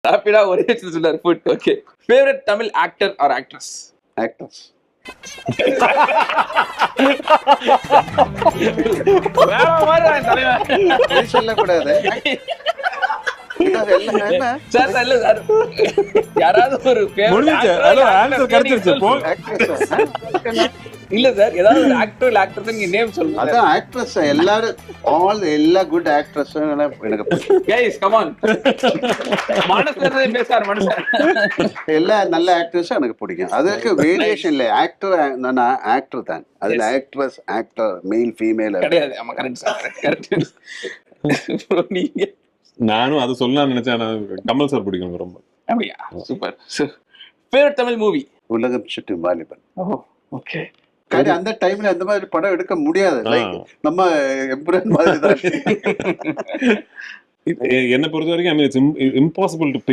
ரேப்பிடா ஒரே விஷயம் சொன்னாரு food. Okay. Favourite Tamil actor or actress? Actors. வேற மாதிரி தான் தலைவன். சொல்லக்கூடாது சார் இல்ல சார், யாராவது ஒரு இல்ல சார், ஏதாவது ஒரு ஆக்டர் இல்ல ஆக்டர் நீங்க நேம் சொல்லுங்க. அதான் ஆக்ட்ரஸ் எல்லாரும் எல்லா குட் ஆக்ட்ரஸ் எனக்கு கைஸ் கம் ஆன். மனசுல பேசார் மனுஷன். எல்லா நல்ல ஆக்டர்ஸும் எனக்கு பிடிக்கும். அதுக்கு வேரியேஷன் இல்லை. ஆக்டர் நான் ஆக்டர் தான். அதுல ஆக்ட்ரஸ் ஆக்டர் மேல் ஃபீமேல் கிடையாது. ஆமா கரெக்ட் சார், கரெக்ட். நீங்க நானும் அதை சொல்லலாம் நினைச்சேன். கமல் சார் பிடிக்கும் ரொம்ப. அப்படியா? சூப்பர். Favourite Tamil movie? உலகம் சுற்றும் வாலிபன். ஓ ஓகே. அந்த டைம்ல அந்த மாதிரி படம் எடுக்க முடியாது. நம்ம எம்புரன் மாதிரி தான். என்னை பொறுத்த வரைக்கும் இம்பாசிபிள் டு